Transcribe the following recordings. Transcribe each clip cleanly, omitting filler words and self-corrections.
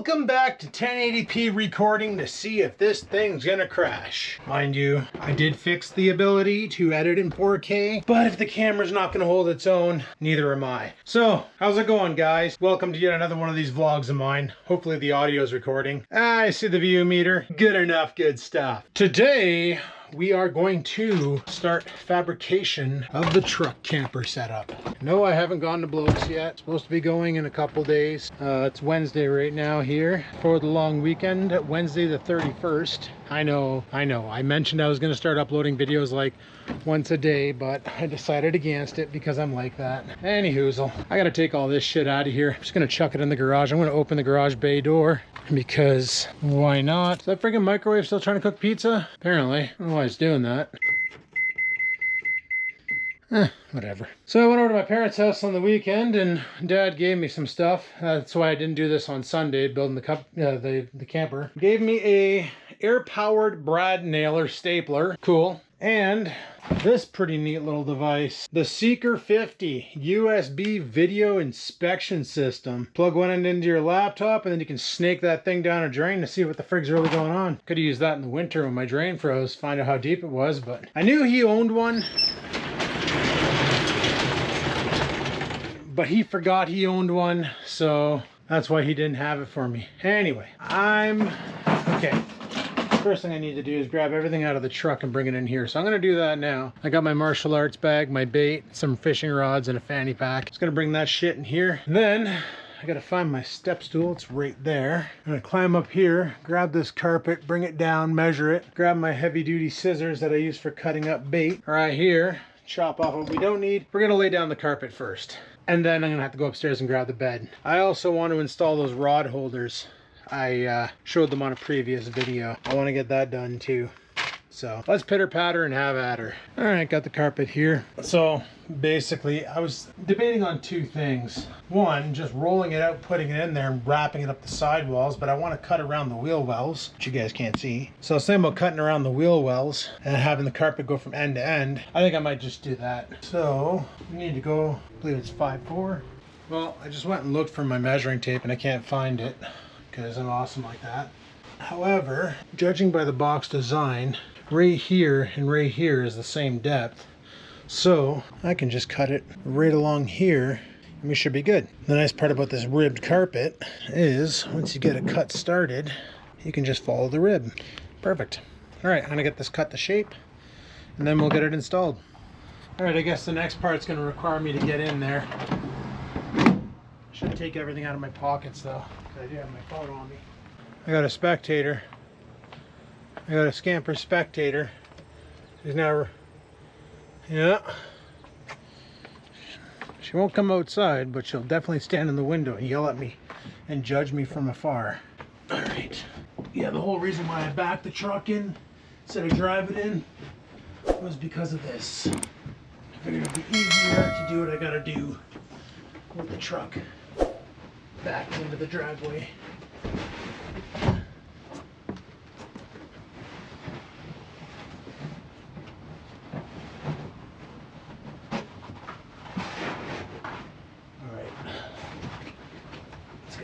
Welcome back to 1080p recording to see if this thing's gonna crash. Mind you, I did fix the ability to edit in 4K, but if the camera's not gonna hold its own, neither am I. So, how's it going, guys? Welcome to yet another one of these vlogs of mine. Hopefully the audio's recording. I see the view meter. Good enough, good stuff. Today, we are going to start fabrication of the truck camper setup. No, I haven't gone to Blokes yet. Supposed to be going in a couple days. It's Wednesday right now here for the long weekend, Wednesday the 31st. I know. I mentioned I was going to start uploading videos like once a day, but I decided against it because I'm like that. Anyhoozle, I got to take all this shit out of here. I'm just going to chuck it in the garage. I'm going to open the garage bay door because why not? Is that freaking microwave still trying to cook pizza? Apparently. I don't know why it's doing that. Whatever. So I went over to my parents' house on the weekend and Dad gave me some stuff. That's why I didn't do this on Sunday, building the camper. Gave me a air-powered brad nailer stapler. Cool. And this pretty neat little device. The Seeker 50 USB video inspection system. Plug one end into your laptop and then you can snake that thing down a drain to see what the frig's really going on. Could have used that in the winter when my drain froze, find out how deep it was, but I knew he owned one. But he forgot he owned one, so that's why he didn't have it for me. Anyway, okay. First thing I need to do is grab everything out of the truck and bring it in here. So I'm gonna do that now. I got my martial arts bag, my bait, some fishing rods, and a fanny pack. Just gonna bring that shit in here. Then I gotta find my step stool. It's right there. I'm gonna climb up here, grab this carpet, bring it down, measure it, grab my heavy duty scissors that I use for cutting up bait right here. Chop off what we don't need. We're gonna lay down the carpet first. And then I'm gonna have to go upstairs and grab the bed. I also want to install those rod holders. I showed them on a previous video. I want to get that done too. So let's pitter patter and have at her. All right, got the carpet here. So basically I was debating on two things. One, just rolling it out, putting it in there and wrapping it up the sidewalls, but I want to cut around the wheel wells, which you guys can't see. So I was thinking about cutting around the wheel wells and having the carpet go from end to end. I think I might just do that. So we need to go, I believe it's 5'4". Well, I just went and looked for my measuring tape and I can't find it because I'm awesome like that. However, judging by the box design, right here and right here is the same depth. So I can just cut it right along here and we should be good. The nice part about this ribbed carpet is once you get it cut started, you can just follow the rib. Perfect. All right, I'm gonna get this cut to shape and then we'll get it installed. All right, I guess the next part's gonna require me to get in there. Should take everything out of my pockets though, because I do have my phone on me. I got a spectator. I got a Scamper spectator. She's never, yeah. She won't come outside, but she'll definitely stand in the window and yell at me and judge me from afar. All right. Yeah, the whole reason why I backed the truck in instead of driving in was because of this. I figured it'd be easier to do what I gotta do with the truck back into the driveway.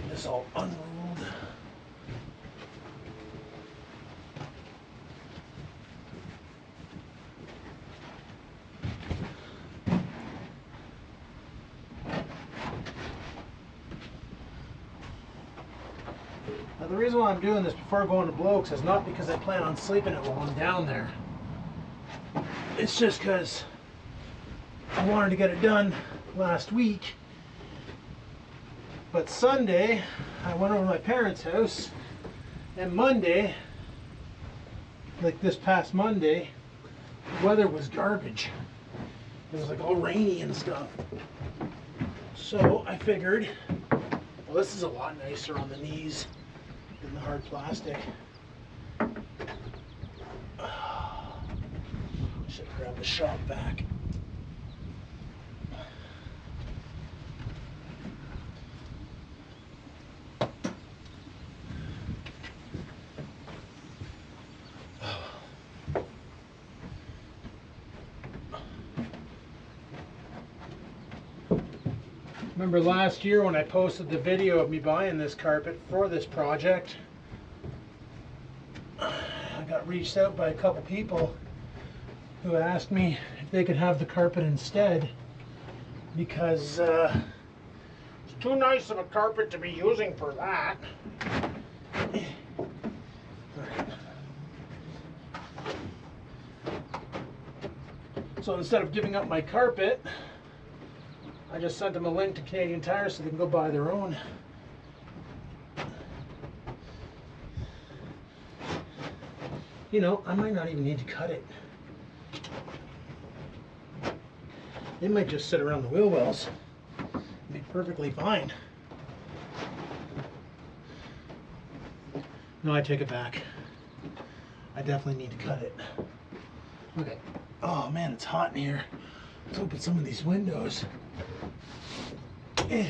This all unrolled. Now the reason why I'm doing this before going to Blokes is not because I plan on sleeping it while I'm down there. It's just because I wanted to get it done last week. But Sunday, I went over to my parents' house, and Monday, like this past Monday, the weather was garbage. It was like all rainy and stuff. So I figured, well, this is a lot nicer on the knees than the hard plastic. Should grab the shop vac. Remember last year when I posted the video of me buying this carpet for this project? I got reached out by a couple people who asked me if they could have the carpet instead because it's too nice of a carpet to be using for that. So instead of giving up my carpet, I just sent them a link to Canadian Tire so they can go buy their own. You know, I might not even need to cut it. They might just sit around the wheel wells and be perfectly fine. No, I take it back. I definitely need to cut it. Okay. Oh man, it's hot in here. Let's open some of these windows. Eh.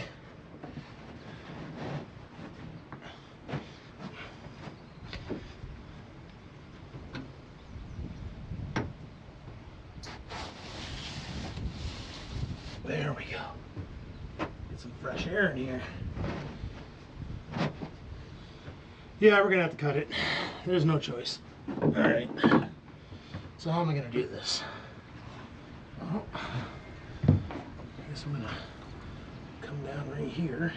There we go. Get some fresh air in here. Yeah, we're gonna have to cut it. There's no choice. All right. So how am I gonna do this? Oh, I guess I'm gonna come down right here.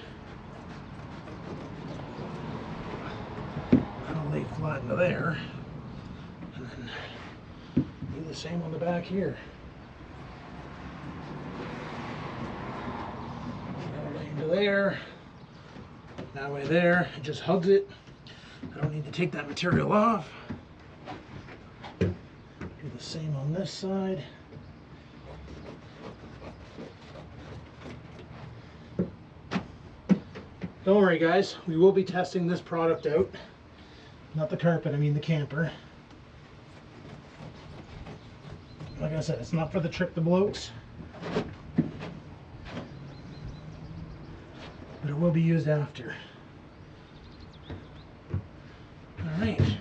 I'll lay flat into there, and then do the same on the back here. I'll lay into there. That way there, it just hugs it. I don't need to take that material off. Do the same on this side. Don't worry guys, we will be testing this product out. Not the carpet, I mean the camper. Like I said, it's not for the trick the blokes. But it will be used after. Alright.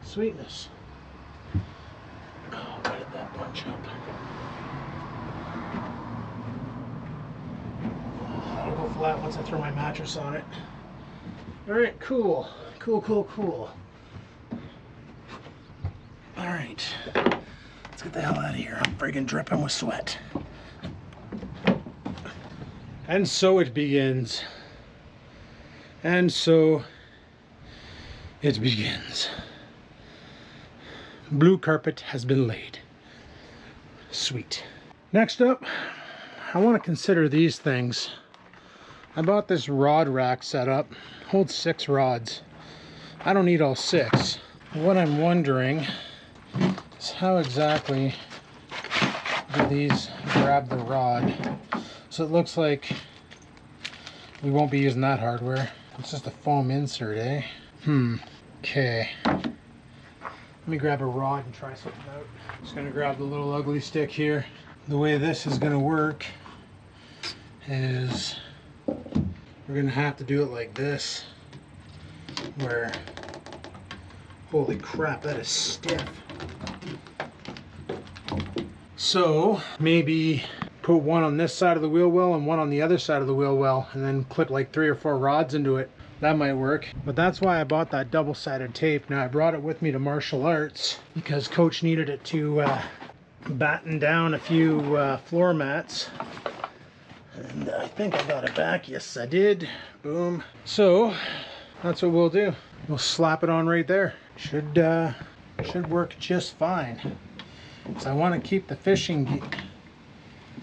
Sweetness. Oh, why did that bunch up? That'll go flat once I throw my mattress on it. Alright, cool. Cool. Alright. Let's get the hell out of here. I'm friggin' dripping with sweat. And so it begins. And so it begins. Blue carpet has been laid. Sweet. Next up, I want to consider these things. I bought this rod rack setup. Holds 6 rods. I don't need all 6. What I'm wondering is how exactly do these grab the rod? So it looks like we won't be using that hardware. It's just a foam insert, eh? Okay. Let me grab a rod and try something out. Just gonna grab the little ugly stick here. The way this is gonna work is we're gonna have to do it like this, where, holy crap, that is stiff. So maybe put one on this side of the wheel well and one on the other side of the wheel well, and then clip like 3 or 4 rods into it. That might work. But that's why I bought that double-sided tape. Now I brought it with me to martial arts because Coach needed it to batten down a few floor mats. And I think I got it back. Yes, I did. Boom. So that's what we'll do. We'll slap it on right there. Should work just fine. So I want to keep the fishing gear.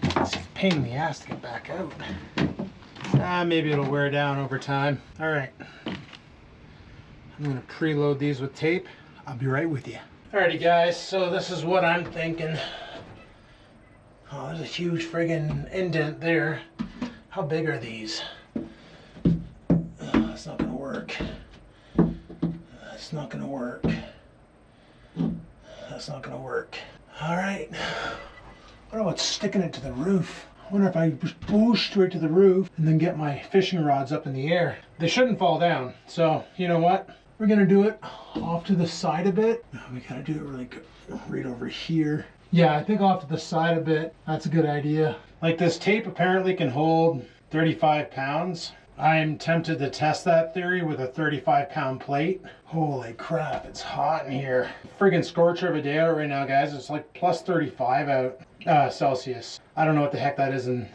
It's a pain in the ass to get back out. Maybe it'll wear down over time. All right. I'm going to preload these with tape. I'll be right with you. Alrighty guys, so this is what I'm thinking. Oh, there's a huge friggin' indent there. How big are these? That's not gonna work. That's not gonna work. That's not gonna work. Alright. What about sticking it to the roof? I wonder if I just push straight to the roof and then get my fishing rods up in the air. They shouldn't fall down. So, you know what? We're gonna do it off to the side a bit. We gotta do it really good. Right over here. Yeah, I think off to the side a bit. That's a good idea. Like this tape apparently can hold 35 pounds. I'm tempted to test that theory with a 35-pound plate. Holy crap, it's hot in here. Friggin' scorcher of a day out right now, guys. It's like plus 35 out Celsius. I don't know what the heck that is in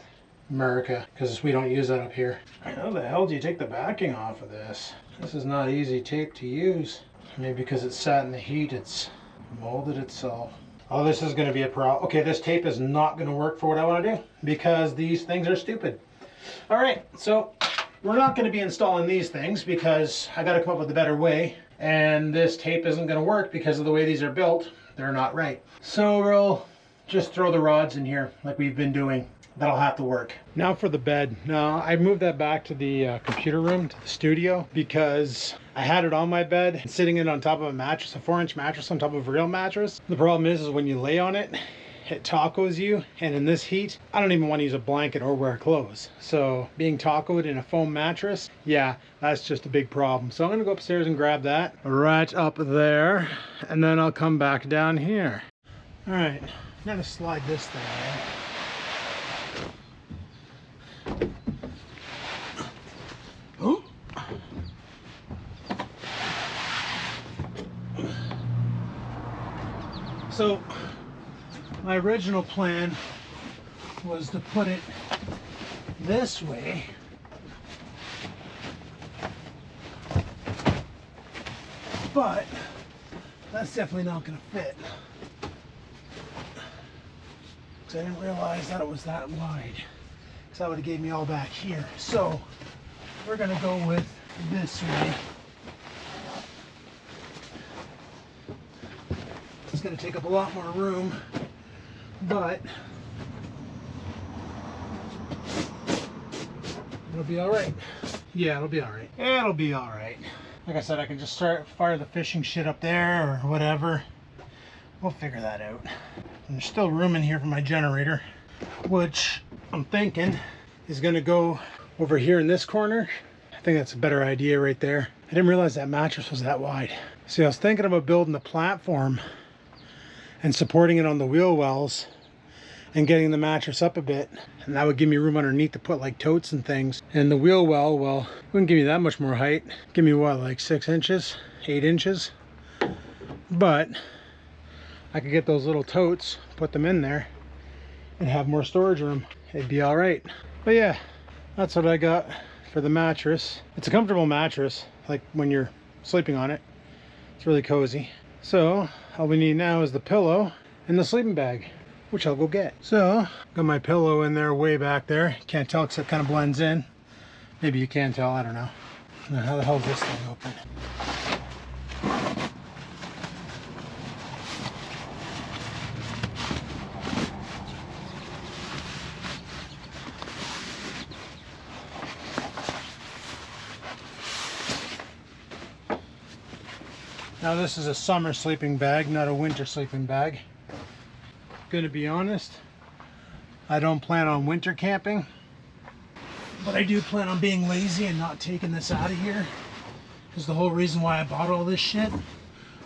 America because we don't use that up here. How the hell do you take the backing off of this? This is not easy tape to use. Maybe because it's sat in the heat, it's molded itself. Oh, this is going to be a problem. Okay, this tape is not going to work for what I want to do because these things are stupid. All right, so we're not going to be installing these things because I got to come up with a better way. And this tape isn't going to work because of the way these are built. They're not right. So we'll just throw the rods in here like we've been doing. That'll have to work. Now for the bed. Now I moved that back to the computer room, to the studio, because I had it on my bed, sitting it on top of a mattress, a 4-inch mattress on top of a real mattress. The problem is when you lay on it, it tacos you, and in this heat, I don't even want to use a blanket or wear clothes. So being tacoed in a foam mattress, yeah, that's just a big problem. So I'm gonna go upstairs and grab that right up there, and then I'll come back down here. All right, I'm gonna slide this thing in. So my original plan was to put it this way, but that's definitely not going to fit because I didn't realize that it was that wide, because that would have gave me all back here. So we're going to go with this way. It's going to take up a lot more room, but it'll be all right. Yeah, it'll be all right. It'll be all right. Like I said, I can just fire the fishing shit up there or whatever. We'll figure that out. And there's still room in here for my generator, which I'm thinking is going to go over here in this corner. I think that's a better idea right there. I didn't realize that mattress was that wide. See, I was thinking about building the platform and supporting it on the wheel wells and getting the mattress up a bit, and that would give me room underneath to put like totes and things. And the wheel well, well, wouldn't give me that much more height. Give me what, like 6 inches, 8 inches? But I could get those little totes, put them in there, and have more storage room. It'd be all right. But yeah, that's what I got for the mattress. It's a comfortable mattress, like when you're sleeping on it. It's really cozy. So all we need now is the pillow and the sleeping bag, which I'll go get. So got my pillow in there, way back there. Can't tell because it kind of blends in. Maybe you can tell, I don't know. Now, how the hell is this thing open? Now this is a summer sleeping bag, not a winter sleeping bag. Gonna be honest, I don't plan on winter camping, but I do plan on being lazy and not taking this out of here, because the whole reason why I bought all this shit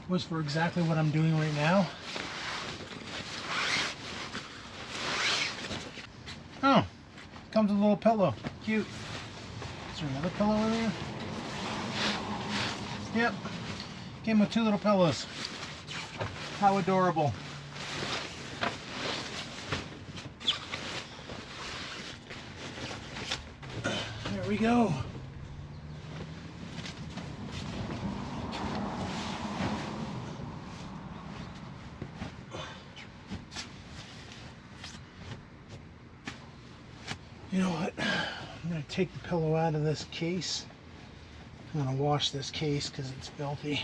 was for exactly what I'm doing right now. Oh, comes with a little pillow. Cute. Is there another pillow in there? Yep. Came with 2 little pillows. How adorable. There we go. You know what? I'm going to take the pillow out of this case. I'm going to wash this case because it's filthy.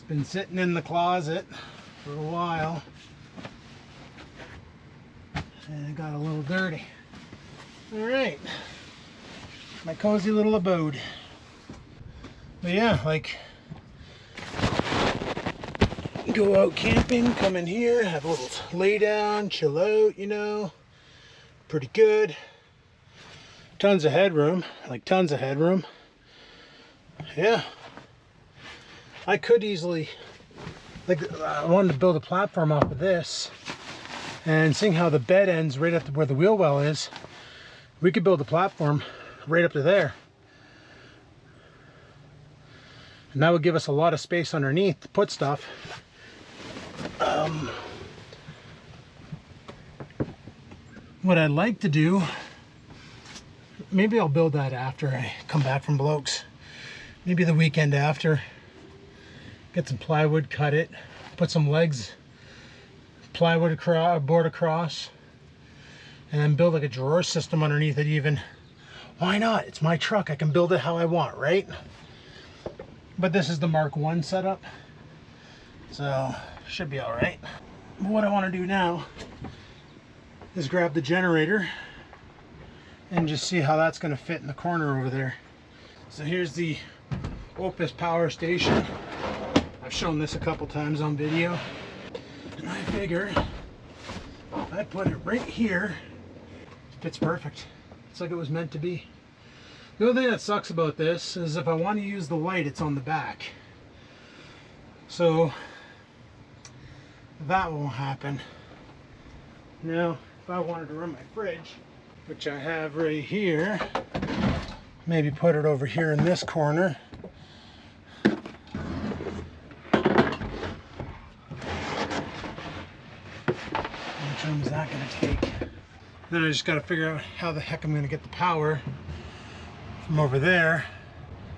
Been sitting in the closet for a while and it got a little dirty. All right, my cozy little abode. But yeah, like, go out camping, come in here, have a little lay down, chill out, you know, pretty good. Tons of headroom, like tons of headroom. Yeah, I could easily like I wanted to build a platform off of this, and seeing how the bed ends right up to where the wheel well is, we could build a platform right up to there. And that would give us a lot of space underneath to put stuff. What I'd like to do, maybe I'll build that after I come back from Blokes. Maybe the weekend after. Get some plywood, cut it, put some legs, plywood across, board across, and then build like a drawer system underneath it even. Why not? It's my truck. I can build it how I want, right? But this is the Mark 1 setup, so should be all right. But what I want to do now is grab the generator and just see how that's going to fit in the corner over there. So here's the Opus power station. I've shown this a couple times on video, and I figure if I put it right here, it fits perfect. It's like it was meant to be. The only thing that sucks about this is if I want to use the light, it's on the back. So that won't happen. Now, if I wanted to run my fridge, which I have right here, maybe put it over here in this corner. How much room is that going to take? Then I just got to figure out how the heck I'm going to get the power from over there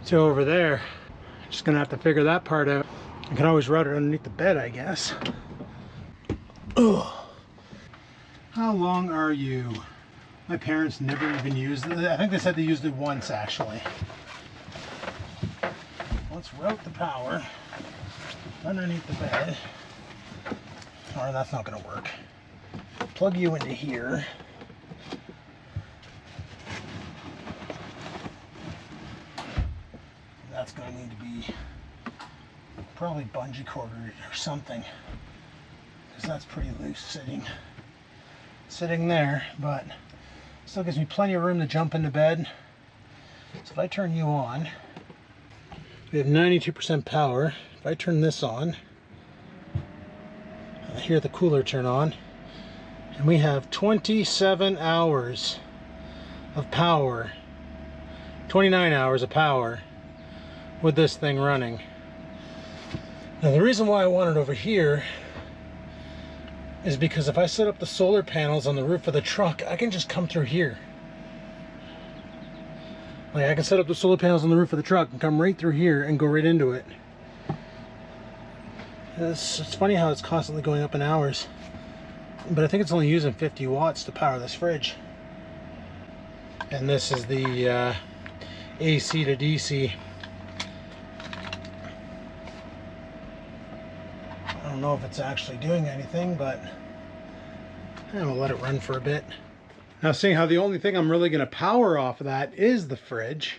to over there. Just gonna have to figure that part out. I can always route it underneath the bed, I guess. Ugh. How long are you? My parents never even used it. I think they said they used it once actually. Let's route the power underneath the bed. Or that's not gonna work. Plug you into here. That's going to need to be probably bungee corded or something, because that's pretty loose sitting there, but still gives me plenty of room to jump into bed. So if I turn you on, we have 92% power. If I turn this on, I hear the cooler turn on, and we have 27 hours of power, 29 hours of power with this thing running. Now the reason why I want it over here is because if I set up the solar panels on the roof of the truck, I can just come through here. Like I can set up the solar panels on the roof of the truck and come right through here and go right into it. It's funny how it's constantly going up in hours, but I think it's only using 50 watts to power this fridge. And this is the AC to DC. I don't know if it's actually doing anything, but I'm gonna let it run for a bit. Now, seeing how the only thing I'm really gonna power off of that is the fridge,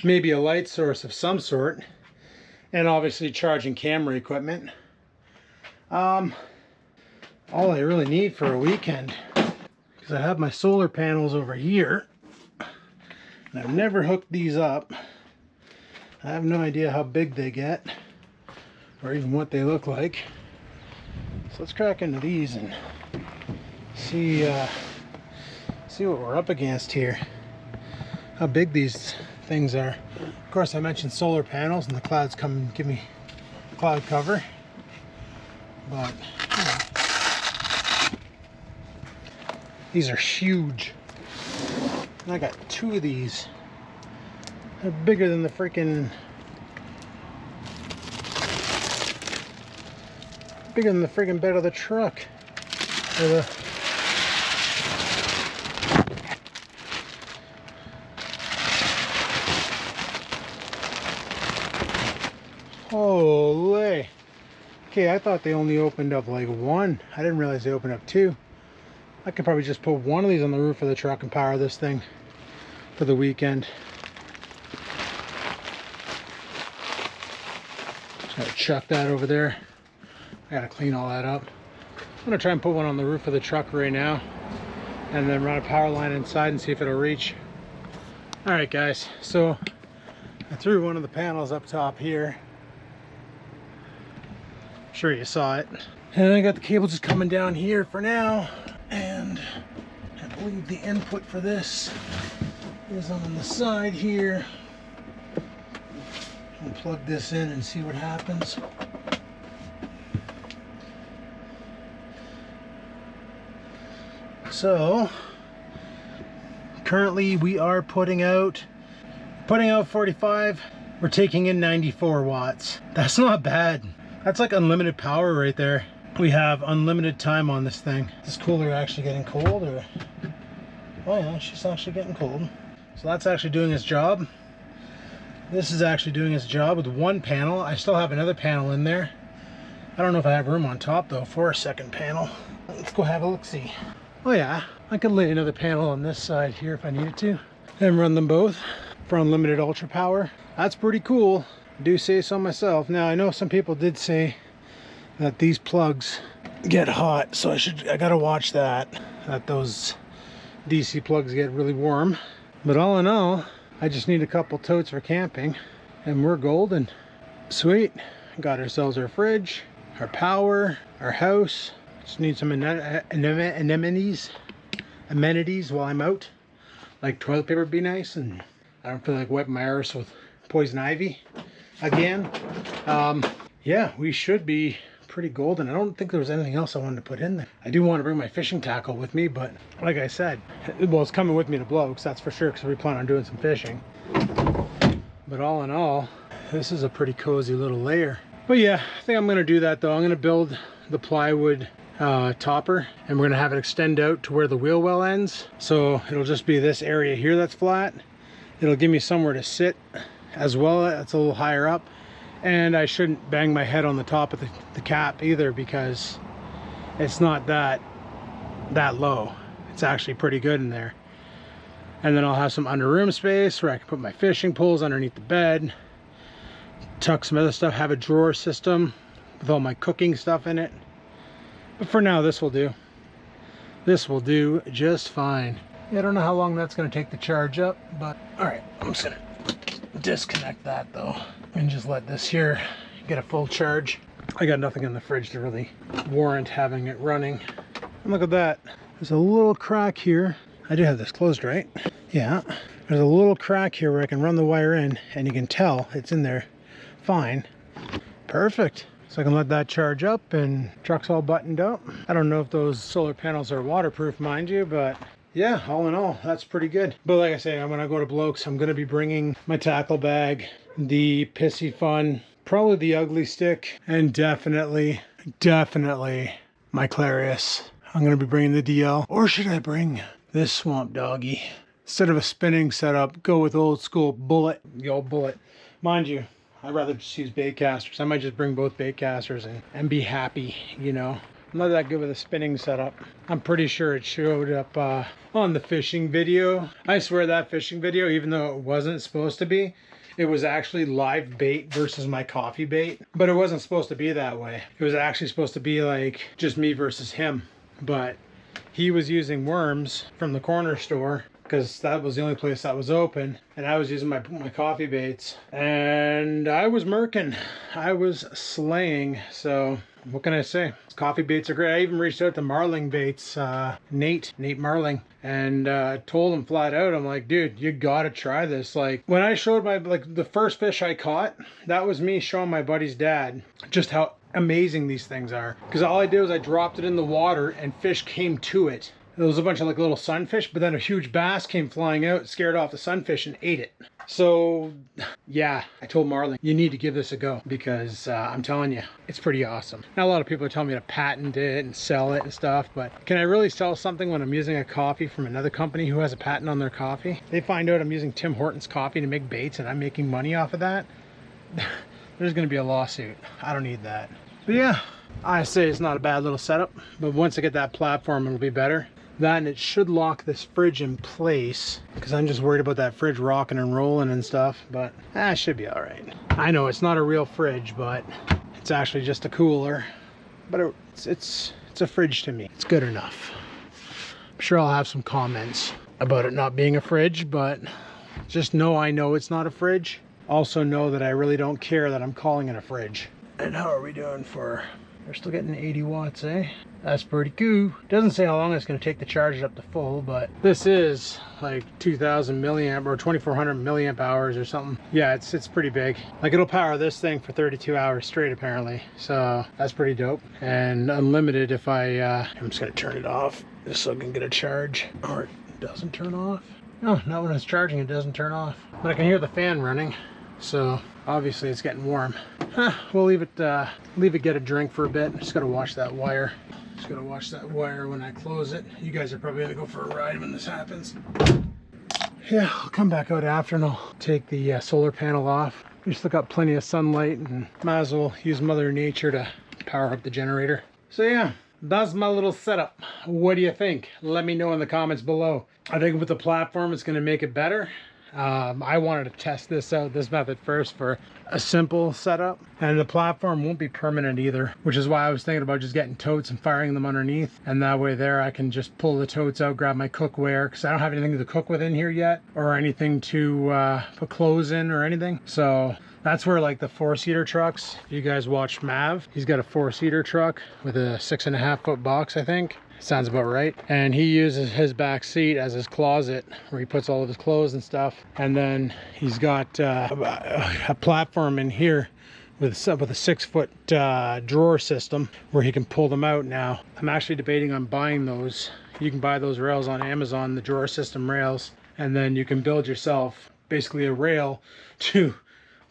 maybe a light source of some sort, and obviously charging camera equipment. All I really need for a weekend, because I have my solar panels over here, and I've never hooked these up. I have no idea how big they get, or even what they look like. So let's crack into these and see what we're up against here. How big these things are. Of course, I mentioned solar panels, and the clouds come and give me cloud cover. But you know, these are huge. And I got two of these. They're bigger than the freaking bed of the truck. Or the holy. Okay, I thought they only opened up like one. I didn't realize they opened up two. I could probably just put one of these on the roof of the truck and power this thing for the weekend. Just gotta chuck that over there. I gotta clean all that up. I'm gonna try and put one on the roof of the truck right now, and then run a power line inside and see if it'll reach. All right, guys, so I threw one of the panels up top here. sure you saw it. And I got the cable just coming down here for now. And I believe the input for this is on the side here. I'll plug this in and see what happens. So currently we are putting out 45. We're taking in 94 watts. That's not bad. That's like unlimited power right there. We have unlimited time on this thing. Is this cooler actually getting cold, or? Oh yeah, she's actually getting cold. So that's actually doing its job. This is actually doing its job with one panel. I still have another panel in there. I don't know if I have room on top though for a second panel. Let's go have a look-see. Oh yeah, I could lay another panel on this side here if I needed to and run them both for unlimited ultra power. That's pretty cool. I do say so myself. Now I know some people did say that these plugs get hot, so I gotta watch that those DC plugs get really warm. But all in all, I just need a couple totes for camping and we're golden. Sweet. Got ourselves our fridge, our power, our house. Just need some amenities while I'm out. Like toilet paper would be nice, and I don't feel like wiping my arse with poison ivy again. Yeah, we should be pretty golden. I don't think there was anything else I wanted to put in there. I do want to bring my fishing tackle with me, but like I said, well, it's coming with me to Blokes, that's for sure, because we plan on doing some fishing. But all in all, this is a pretty cozy little layer. But yeah, I think I'm going to do that though. I'm going to build the plywood topper, and we're going to have it extend out to where the wheel well ends. So it'll just be this area here that's flat. It'll give me somewhere to sit as well. That's a little higher up. And I shouldn't bang my head on the top of the cap either, because it's not that low. It's actually pretty good in there. And then I'll have some under room space where I can put my fishing poles underneath the bed, tuck some other stuff, have a drawer system with all my cooking stuff in it. But for now, this will do. This will do just fine. Yeah, I don't know how long that's going to take to charge up, but all right, I'm just going to disconnect that though and just let this here get a full charge. I got nothing in the fridge to really warrant having it running. And look at that. There's a little crack here. I do have this closed, right? Yeah. There's a little crack here where I can run the wire in, and you can tell it's in there fine. Perfect. So I can let that charge up, and truck's all buttoned up. I don't know if those solar panels are waterproof, mind you, but yeah, all in all, that's pretty good. But like I say, when I go to Blokes, I'm going to be bringing my tackle bag, the Pissy Fun, probably the Ugly Stick, and definitely my Clarius. I'm going to be bringing the DL. Or should I bring this Swamp Doggy? Instead of a spinning setup, go with old school bullet, the old bullet. Mind you, I'd rather just use bait casters. I might just bring both bait casters and be happy, you know. I'm not that good with a spinning setup. I'm pretty sure it showed up on the fishing video. I swear that fishing video, even though it wasn't supposed to be, it was actually live bait versus my coffee bait. But it wasn't supposed to be that way. It was actually supposed to be like just me versus him. But he was using worms from the corner store, because that was the only place that was open, and I was using my coffee baits, and I was murking. I was slaying. So what can I say? Coffee baits are great. I even reached out to Marling Baits, Nate Marling, and told him flat out, I'm like, dude, you gotta try this. Like, when I showed the first fish I caught, that was me showing my buddy's dad just how amazing these things are. Because all I did was I dropped it in the water and fish came to it. There was a bunch of like little sunfish, but then a huge bass came flying out, scared off the sunfish, and ate it. So yeah, I told Marlon, you need to give this a go, because I'm telling you, it's pretty awesome. Now a lot of people are telling me to patent it and sell it and stuff, but can I really sell something when I'm using a coffee from another company who has a patent on their coffee? They find out I'm using Tim Hortons coffee to make baits and I'm making money off of that. There's gonna be a lawsuit. I don't need that. But yeah, I say it's not a bad little setup, but once I get that platform, it'll be better. That, and it should lock this fridge in place, because I'm just worried about that fridge rocking and rolling and stuff, but it should be all right. I know it's not a real fridge, but it's actually just a cooler, but it's a fridge to me. It's good enough. I'm sure I'll have some comments about it not being a fridge, but just know I know it's not a fridge. Also know that I really don't care that I'm calling it a fridge. And how are we doing for We're still getting 80 watts, eh? That's pretty cool. Doesn't say how long it's going to take to charge it up to full, but this is like 2000 milliamp or 2400 milliamp hours or something. Yeah, it's pretty big. Like, it'll power this thing for 32 hours straight apparently. So that's pretty dope. And unlimited if I'm just going to turn it off just so I can get a charge. Or it doesn't turn off. No, not when it's charging, it doesn't turn off. But I can hear the fan running, so obviously it's getting warm. We'll leave it get a drink for a bit. Just gotta wash that wire. Just gotta wash that wire when I close it. You guys are probably gonna go for a ride when this happens. Yeah, I'll come back out after and I'll take the solar panel off. We still got plenty of sunlight and might as well use Mother Nature to power up the generator. So yeah, that's my little setup. What do you think? Let me know in the comments below. I think with the platform, it's gonna make it better. I wanted to test this method first for a simple setup, and the platform won't be permanent either, which is why I was thinking about just getting totes and firing them underneath, and that way there I can just pull the totes out, grab my cookware, because I don't have anything to cook with in here yet, or anything to put clothes in or anything. So that's where, like, the 4-seater trucks, if you guys watch Mav, he's got a 4-seater truck with a 6.5 foot box, I think. Sounds about right. And he uses his back seat as his closet where he puts all of his clothes and stuff. And then he's got a platform in here with a 6-foot drawer system where he can pull them out now. I'm actually debating on buying those. You can buy those rails on Amazon, the drawer system rails, and then you can build yourself basically a rail to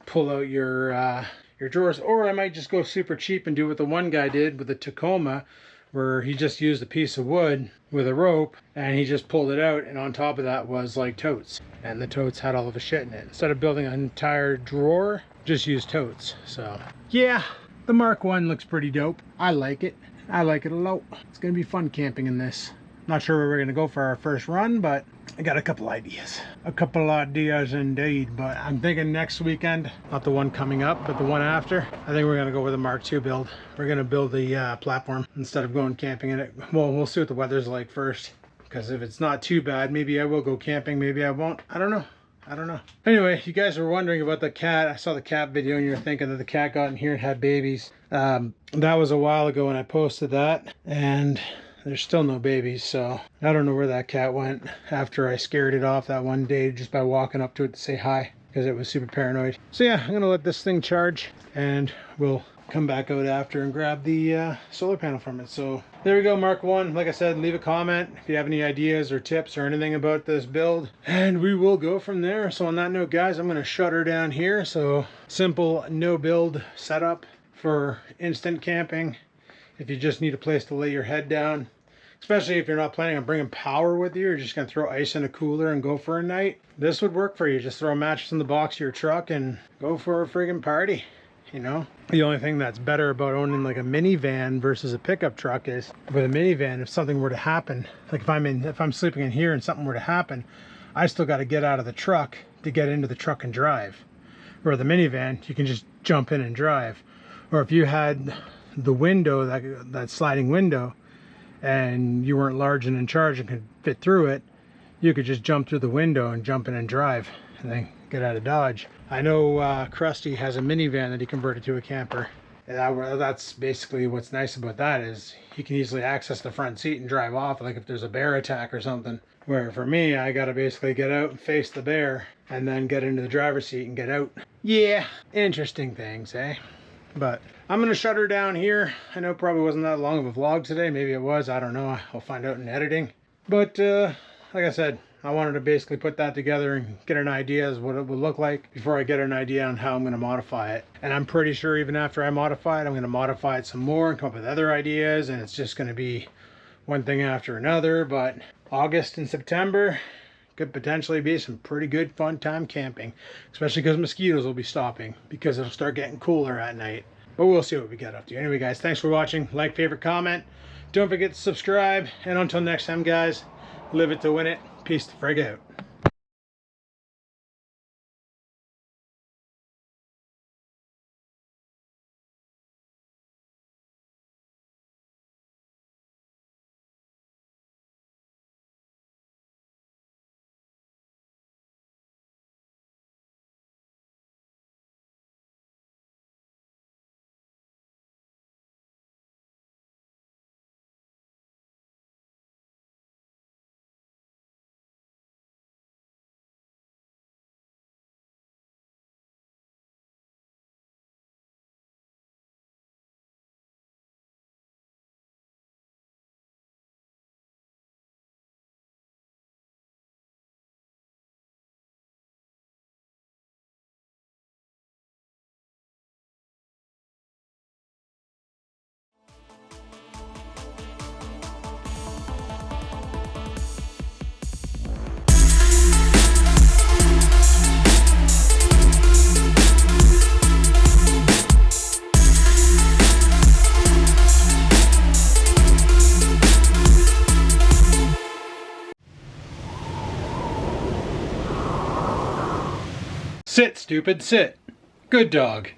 pull out your drawers. Or I might just go super cheap and do what the one guy did with the Tacoma, where he just used a piece of wood with a rope and he just pulled it out, and on top of that was like totes, and the totes had all of his shit in it. Instead of building an entire drawer, just use totes. So yeah, the Mark 1 looks pretty dope. I like it. I like it a lot. It's gonna be fun camping in this. Not sure where we're gonna go for our first run, but I got a couple ideas. A couple ideas indeed, but I'm thinking next weekend, not the one coming up, but the one after, I think we're gonna go with a Mark II build. We're gonna build the platform instead of going camping in it. Well, we'll see what the weather's like first, because if it's not too bad, maybe I will go camping, maybe I won't. I don't know. I don't know. Anyway, you guys were wondering about the cat. I saw the cat video and you were thinking that the cat got in here and had babies. That was a while ago when I posted that, and there's still no babies, so I don't know where that cat went after I scared it off that one day just by walking up to it to say hi, because it was super paranoid. So yeah, I'm gonna let this thing charge and we'll come back out after and grab the solar panel from it. So there we go, Mark 1. Like I said, leave a comment if you have any ideas or tips or anything about this build, and we will go from there. So on that note, guys, I'm gonna shut her down here. So simple no build setup for instant camping. If you just need a place to lay your head down, especially if you're not planning on bringing power with you, you're just gonna throw ice in a cooler and go for a night, this would work for you. Just throw a mattress in the box of your truck and go for a friggin' party, you know? The only thing that's better about owning like a minivan versus a pickup truck is with a minivan, if something were to happen, like if I'm sleeping in here and something were to happen, I still got to get out of the truck to get into the truck and drive. Where the minivan, you can just jump in and drive. Or if you had the window, that sliding window, and you weren't large and in charge and could fit through it, you could just jump through the window and jump in and drive and then get out of Dodge. I know Krusty has a minivan that he converted to a camper, and that's basically what's nice about that, is he can easily access the front seat and drive off, like if there's a bear attack or something. Where for me, I gotta basically get out and face the bear and then get into the driver's seat and get out. Yeah, interesting things, eh? But I'm gonna shut her down here. I know it probably wasn't that long of a vlog today. Maybe it was, I don't know. I'll find out in editing. But like I said, I wanted to basically put that together and get an idea as what it would look like before I get an idea on how I'm gonna modify it. And I'm pretty sure even after I modify it, I'm gonna modify it some more and come up with other ideas, and it's just gonna be one thing after another. But August and September could potentially be some pretty good fun time camping, especially because mosquitoes will be stopping because it'll start getting cooler at night. But we'll see what we get up to. Anyway, guys, thanks for watching. Like, favorite, comment. Don't forget to subscribe. And until next time, guys, live it to win it. Peace the frig out. Sit, stupid, sit. Good dog.